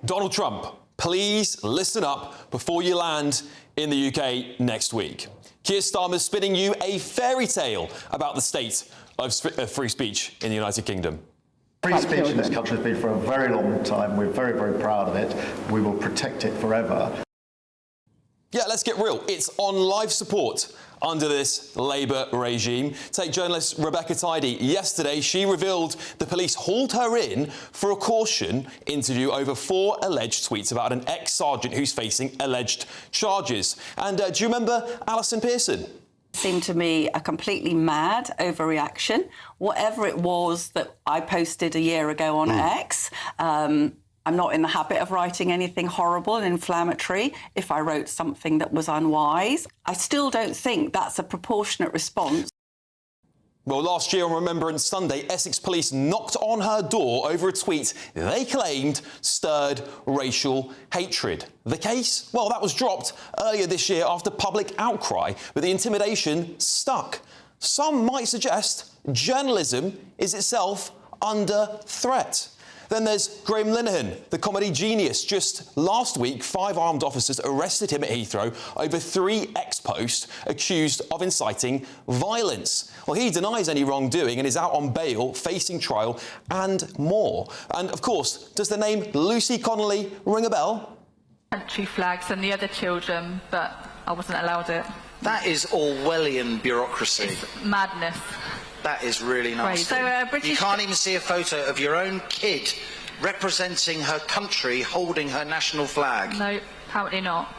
Donald Trump, please listen up before you land in the UK next week. Keir Starmer is spinning you a fairy tale about the state of free speech in the United Kingdom. Free speech in this country has been for a very long time. We're very, very proud of it. We will protect it forever. Yeah, let's get real. It's on life support under this Labour regime. Take journalist Rebecca Tidy. Yesterday, she revealed the police hauled her in for a caution interview over 4 alleged tweets about an ex-sergeant who's facing alleged charges. And do you remember Alison Pearson? Seemed to me a completely mad overreaction. Whatever it was that I posted a year ago on X, I'm not in the habit of writing anything horrible and inflammatory. If I wrote something that was unwise, I still don't think that's a proportionate response. Well, last year on Remembrance Sunday, Essex police knocked on her door over a tweet they claimed stirred racial hatred. The case? Well, that was dropped earlier this year after public outcry, but the intimidation stuck. Some might suggest journalism is itself under threat. Then there's Graham Linehan, the comedy genius. Just last week, 5 armed officers arrested him at Heathrow over 3 ex-posts accused of inciting violence. Well, he denies any wrongdoing and is out on bail, facing trial and more. And, of course, does the name Lucy Connolly ring a bell? Country flags and the other children, but I wasn't allowed it. That is Orwellian bureaucracy. It's madness. That is really nasty. So, You can't even see a photo of your own kid representing her country holding her national flag. No, apparently not.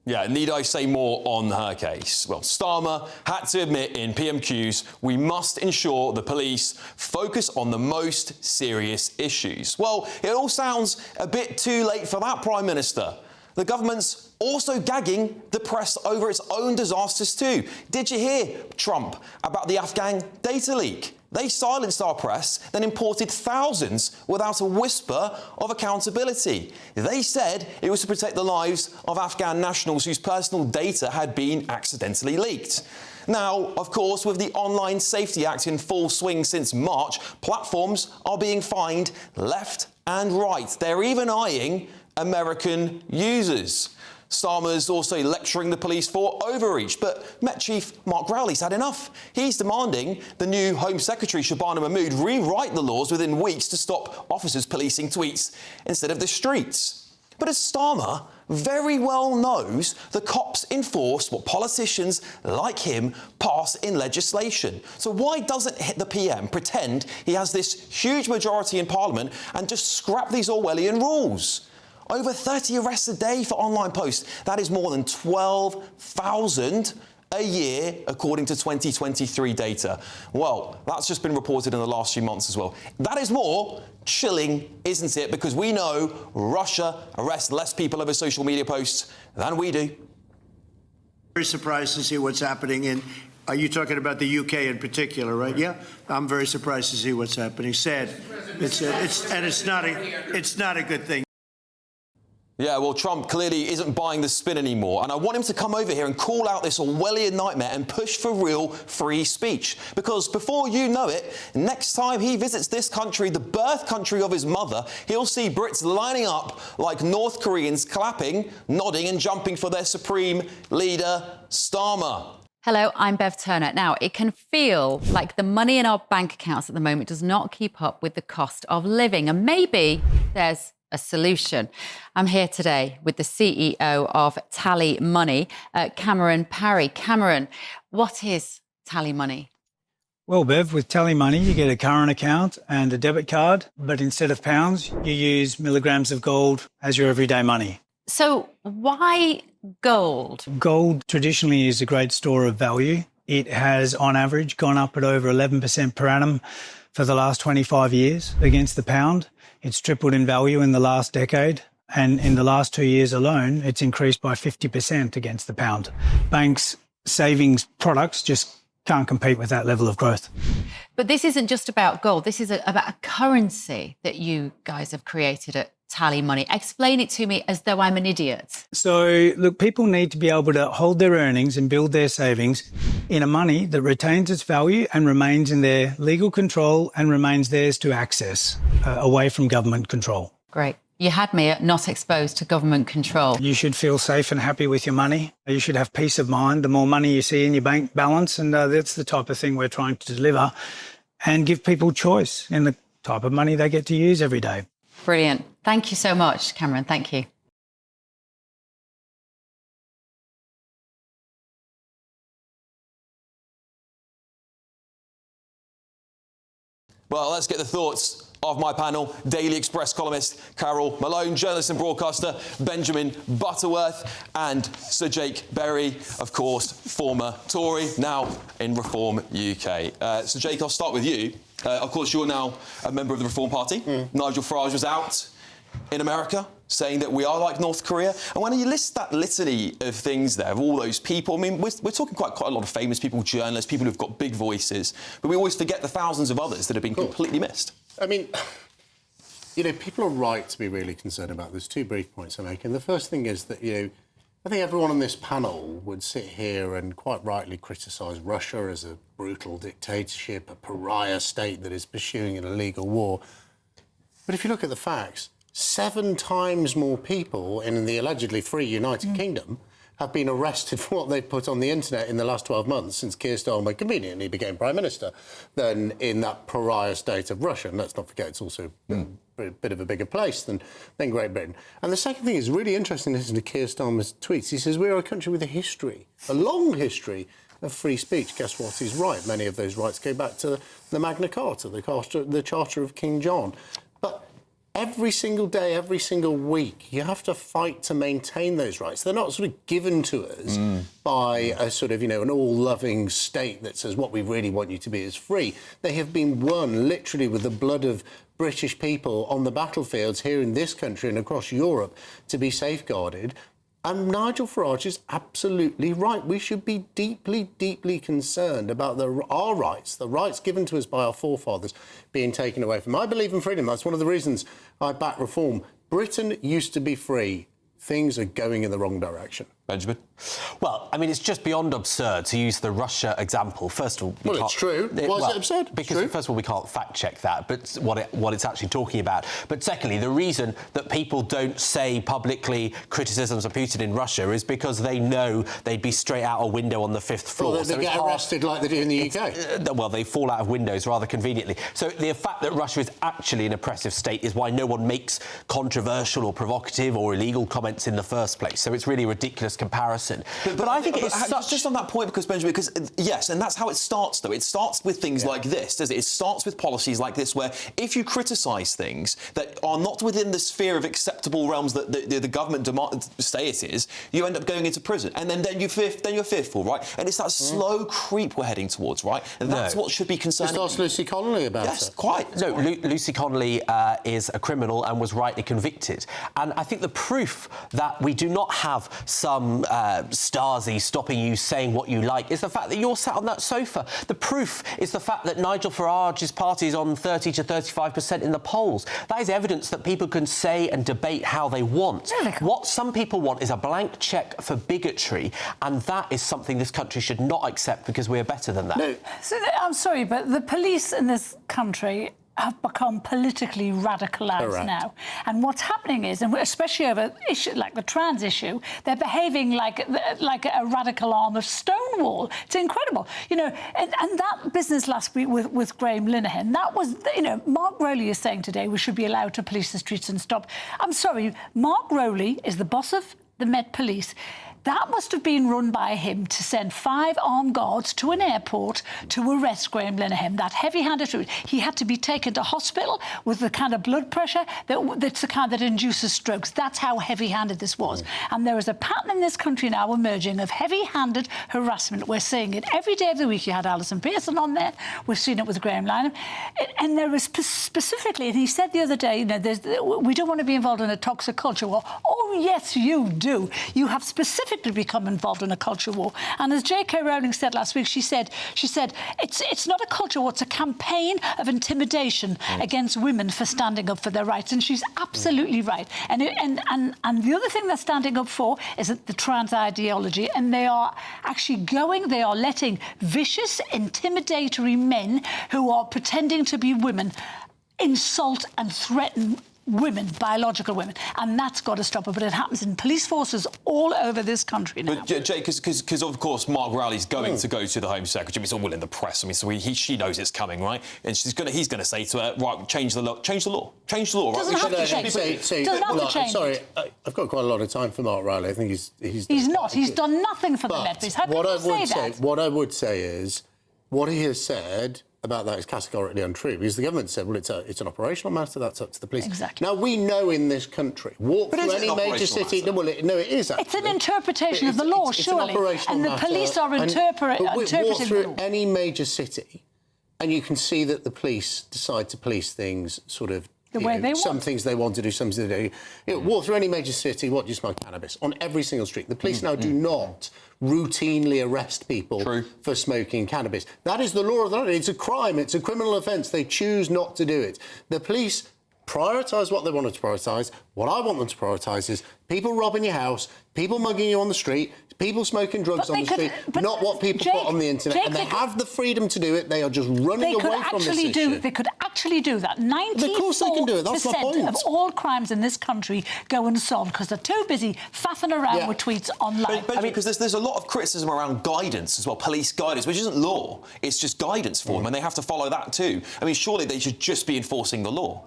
Yeah, need I say more on her case? Well, Starmer had to admit in PMQs, we must ensure the police focus on the most serious issues. Well, it all sounds a bit too late for that, Prime Minister. The government's also gagging the press over its own disasters too. Did you hear, Trump, about the Afghan data leak? They silenced our press, then imported thousands without a whisper of accountability. They said it was to protect the lives of Afghan nationals whose personal data had been accidentally leaked. Now, of course, with the Online Safety Act in full swing since March, platforms are being fined left and right. They're even eyeing American users. Starmer's also lecturing the police for overreach, but Met Chief Mark Rowley's had enough. He's demanding the new Home Secretary Shabana Mahmood rewrite the laws within weeks to stop officers policing tweets instead of the streets. But as Starmer very well knows, the cops enforce what politicians like him pass in legislation. So why doesn't the PM pretend he has this huge majority in Parliament and just scrap these Orwellian rules? Over 30 arrests a day for online posts. That is more than 12,000 a year, according to 2023 data. Well, that's just been reported in the last few months as well. That is more chilling, isn't it? Because we know Russia arrests less people over social media posts than we do. Very surprised to see what's happening in. Are you talking about the UK in particular, right? Yeah, I'm very surprised to see what's happening. Sad. It's not a good thing. Yeah, well, Trump clearly isn't buying the spin anymore, and I want him to come over here and call out this Orwellian nightmare and push for real free speech. Because before you know it, next time he visits this country, the birth country of his mother, he'll see Brits lining up like North Koreans, clapping, nodding and jumping for their supreme leader, Starmer. Hello, I'm Bev Turner. Now, it can feel like the money in our bank accounts at the moment does not keep up with the cost of living, and maybe there's a solution. I'm here today with the CEO of TallyMoney, Cameron Parry. Cameron, what is TallyMoney? Well, Bev, with TallyMoney, you get a current account and a debit card, but instead of pounds, you use milligrams of gold as your everyday money. So why gold? Gold traditionally is a great store of value. It has, on average, gone up at over 11% per annum for the last 25 years against the pound. It's tripled in value in the last decade, and in the last 2 years alone, it's increased by 50% against the pound. Banks' savings products just can't compete with that level of growth. But this isn't just about gold. This is about a currency that you guys have created at TallyMoney. Explain it to me as though I'm an idiot. So, look, people need to be able to hold their earnings and build their savings in a money that retains its value and remains in their legal control and remains theirs to access, away from government control. Great. You had me at not exposed to government control. You should feel safe and happy with your money. You should have peace of mind the more money you see in your bank balance, and that's the type of thing we're trying to deliver and give people choice in the type of money they get to use every day. Brilliant. Thank you so much, Cameron. Thank you. Well, let's get the thoughts of my panel. Daily Express columnist Carol Malone, journalist and broadcaster Benjamin Butterworth, and Sir Jake Berry, of course, former Tory, now in Reform UK. Sir Jake, I'll start with you. Of course, you're now a member of the Reform Party. Nigel Farage was out in America saying that we are like North Korea. And when you list that litany of things there, of all those people, I mean, we're talking quite a lot of famous people, journalists, people who've got big voices, but we always forget the thousands of others that have been completely missed. I mean, you know, people are right to be really concerned about this. Two brief points I'm making. The first thing is that, you know, I think everyone on this panel would sit here and quite rightly criticise Russia as a brutal dictatorship, a pariah state that is pursuing an illegal war. But if you look at the facts, 7 times more people in the allegedly free United Kingdom have been arrested for what they've put on the internet in the last 12 months since Keir Starmer conveniently became Prime Minister than in that pariah state of Russia. And let's not forget, it's also a bit of a bigger place than Great Britain. And the second thing is really interesting, listening to Keir Starmer's tweets. He says, we're a country with a history, a long history of free speech. Guess what? He's right. Many of those rights go back to the Magna Carta, the Charter of King John. But every single day, every single week, you have to fight to maintain those rights. They're not sort of given to us by a sort of, you know, an all-loving state that says what we really want you to be is free. They have been won literally with the blood of British people on the battlefields here in this country and across Europe to be safeguarded. And Nigel Farage is absolutely right. We should be deeply, deeply concerned about our rights, the rights given to us by our forefathers, being taken away from. I believe in freedom. That's one of the reasons I back reform. Britain used to be free. Things are going in the wrong direction. Benjamin? Well, I mean, it's just beyond absurd to use the Russia example. First of all, well, it's true. Why is it absurd? Because, first of all, we can't fact-check that, but what it's actually talking about. But secondly, the reason that people don't say publicly criticisms of Putin in Russia is because they know they'd be straight out a window on the 5th floor. Well, they get arrested like they do in the UK. Well, they fall out of windows rather conveniently. So the fact that Russia is actually an oppressive state is why no one makes controversial or provocative or illegal comments in the first place. So it's really a ridiculous comparison. But I think it's just on that point, because Benjamin, yes, and that's how it starts, though. It starts with things like this, does it? It starts with policies like this, where if you criticise things that are not within the sphere of acceptable realms that the government say it is, you end up going into prison, and then you're fearful, right? And it's that slow creep we're heading towards, right? And that's what should be concerning. Just ask Lucy Connolly about it. Yes, quite. No, Lucy Connolly is a criminal and was rightly convicted. And I think the proof that we do not have some Stasi stopping you saying what you like is the fact that you're sat on that sofa. The proof is the fact that Nigel Farage's party is on 30 to 35% in the polls. That is evidence that people can say and debate how they want. What some people want is a blank cheque for bigotry, and that is something this country should not accept because we're better than that. No. So, I'm sorry, but the police in this country have become politically radicalised now. And what's happening is, and especially over issues like the trans issue, they're behaving like a radical arm of Stonewall. It's incredible. You know, and that business last week with Graham Linehan, that was, you know, Mark Rowley is saying today we should be allowed to police the streets and stop. I'm sorry, Mark Rowley is the boss of the Met Police. That must have been run by him to send 5 armed guards to an airport to arrest Graham Linehan. That heavy-handed route. He had to be taken to hospital with the kind of blood pressure that's the kind that induces strokes. That's how heavy-handed this was. And there is a pattern in this country now emerging of heavy-handed harassment. We're seeing it every day of the week. You had Alison Pearson on there. We've seen it with Graham Linehan. And there is specifically, and he said the other day, you know, we don't want to be involved in a toxic culture war. Oh, yes, you do. You have specifically become involved in a culture war. And as J.K. Rowling said last week, she said it's not a culture war, it's a campaign of intimidation against women for standing up for their rights. And she's absolutely right. And the other thing they're standing up for is the trans ideology. And they are actually they are letting vicious, intimidatory men who are pretending to be women insult and threaten women, biological women, and that's got to stop. But it happens in police forces all over this country now. But Jay, because of course Mark Rowley's going to go to the Home Secretary. It's all in the press. I mean, so she knows it's coming, right? And he's going to say to her, right, change the law. Doesn't have to change. Doesn't have to change. Sorry, I've got quite a lot of time for Mark Rowley. I think he's not. He's done nothing for the Met Police. How can you say that? What I would say is, what he has said about that is categorically untrue, because the government said, well, it's an operational matter, that's up to the police. Exactly. Now, we know in this country, walk through any major city... No, it is, actually. It's an interpretation of the law, surely. It's an operational matter. And the police are interpreting the law. Walk through any major city, and you can see that the police decide to police things sort of... The way they want. Some things they want to do, some things they do. Walk through any major city, what do you smoke? Cannabis. On every single street. The police now do not routinely arrest people for smoking cannabis. That is the law of the land. It's a crime. It's a criminal offence. They choose not to do it. The police prioritise what they want to prioritise. What I want them to prioritise is people robbing your house, people mugging you on the street, people smoking drugs on the street, not what people put on the internet. And they have the freedom to do it. They are just running away from this issue. They could actually do that. 94% of course they can do it. That's my point. of all crimes in this country go unsolved because they're too busy faffing around with tweets online. But because there's a lot of criticism around guidance as well, police guidance, which isn't law. It's just guidance for them, and they have to follow that too. I mean, surely they should just be enforcing the law.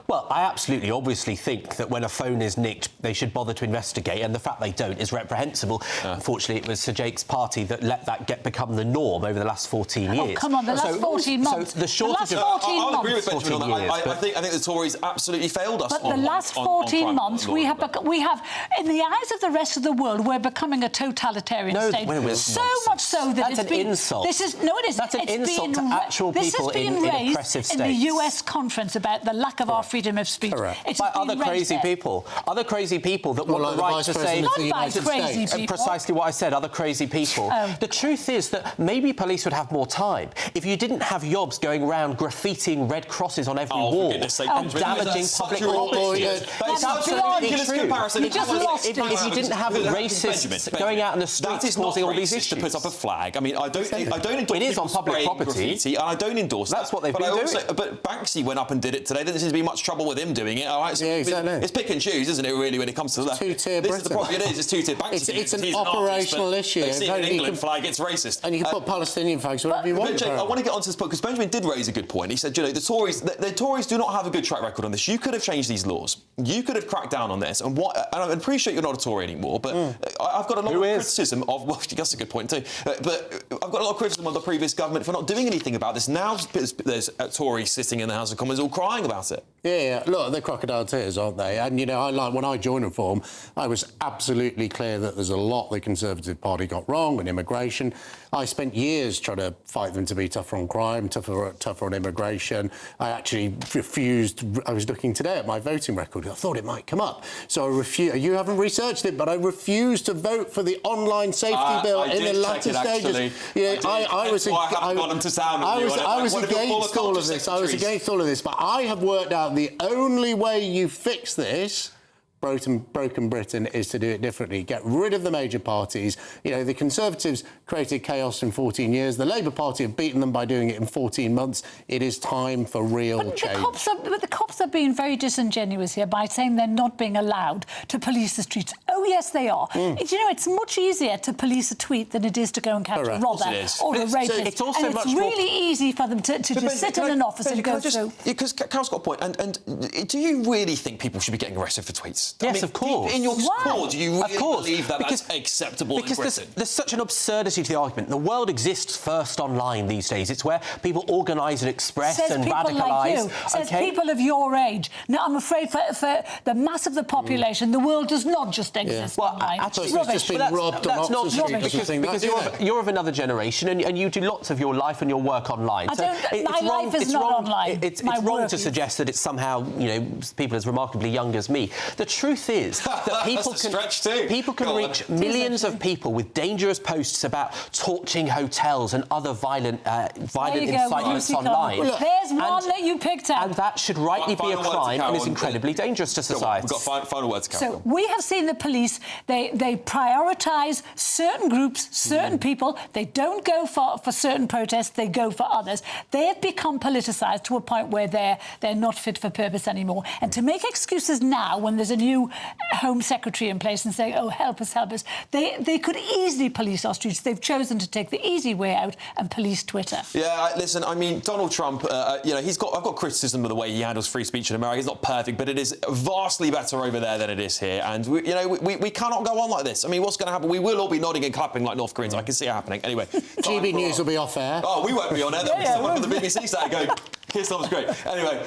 Well, I absolutely, obviously think that when a phone is nicked, they should bother to investigate, and the fact they don't is reprehensible. Unfortunately, it was Sir Jake's party that let that become the norm over the last 14 years. Oh, come on, the last 14 months. So the shortage of... I'll agree with Benjamin on that. I think the Tories absolutely failed us. But the last 14 months, we have, in the eyes of the rest of the world, we're becoming a totalitarian state. So much so that it's been... That's an insult. No, it isn't. That's an insult to actual people in oppressive states. In the US conference about the lack of our freedom of speech. By other crazy people. Other crazy people that want the right to say... Not by crazy people. Precisely what I said, other crazy people. The truth is that maybe police would have more time if you didn't have yobs going around graffitiing red crosses on every wall and damaging public property. That's such a ridiculous comparison. You just lost it. If you didn't have racists going out in the streets causing all these issues. To put up a flag. I mean, I don't endorse it is on public property, graffiti, and I don't endorse That's what they've been doing. But Banksy went up and did it today. There doesn't seem to be much trouble with him doing it. All right, so exactly. It's pick and choose, isn't it? Really, when it comes to that. Two-tier Britain. It is. It's two-tier. Banksy. It's an operational issue. They see an England flag, it's racist. And you can put Palestinian flags wherever you want. But Jake, I want to get onto this point because Benjamin did raise a good point. He said, you know, the Tories do not have a good track record on this. You could have changed these laws. You could have cracked down on this. And I appreciate you're not a Tory anymore, but I've got a lot of criticism of... Well, that's a good point too. But I've got a lot of criticism of the previous government for not doing anything about this. Now there's a Tory sitting in the House of Commons all crying about it. Yeah. Look, they're crocodile tears, aren't they? And, you know, when I joined Reform, I was absolutely clear that there's a lot the Conservative Party got wrong on immigration. I spent years trying to fight them to be tougher on crime, tougher on immigration. I actually refused... I was looking today at my voting record. I thought it might come up. So I refused... You haven't researched it, but I refused to vote for the online safety bill in the latter stages. I was against all of this. I was against all of this. But I have worked out the only way you fix this... Broken Britain is to do it differently. Get rid of the major parties. You know, the Conservatives created chaos in 14 years. The Labour Party have beaten them by doing it in 14 months. It is time for real change. The cops are being very disingenuous here by saying they're not being allowed to police the streets. Oh, yes, they are. You know, it's much easier to police a tweet than it is to go and catch a robber or a rapist. It's also and it's really easy for them to just sit in an office and go through... Because Carol's got a point. And do you really think people should be getting arrested for tweets? Yes, of course. In your core, do you really believe that that's acceptable in Britain? There's such an absurdity to the argument. The world exists first online these days. It's where people organise and express and radicalise. Says people of your age. Now, I'm afraid for the mass of the population, the world does not just exist online. Actually, it's just been robbed on Oxford Street. Because you're of another generation and you do lots of your life and your work online. My life is not online. It's wrong to suggest that it's somehow, you know, people as remarkably young as me. The truth is that people can reach millions of people with dangerous posts about torching hotels and other violent incitements online. There's one that you picked out. And that should rightly be a crime and is incredibly dangerous to society. We've got final words, Carol. So we have seen the police police, they prioritise certain groups, certain people. They don't go for certain protests, they go for others. They have become politicised to a point where they're not fit for purpose anymore. And to make excuses now when there's a new Home Secretary in place and say, oh, help us, they could easily police our streets. They've chosen to take the easy way out and police Twitter. Yeah, listen, I mean, Donald Trump, you know, I've got criticism of the way he handles free speech in America. It's not perfect, but it is vastly better over there than it is here. And, we cannot go on like this. I mean, what's going to happen? We will all be nodding and clapping like North Koreans. I can see it happening. Anyway. GB News will be off air. Oh, we won't be on air. There'll be someone from the BBC saying, Keir Starmer's great. Anyway,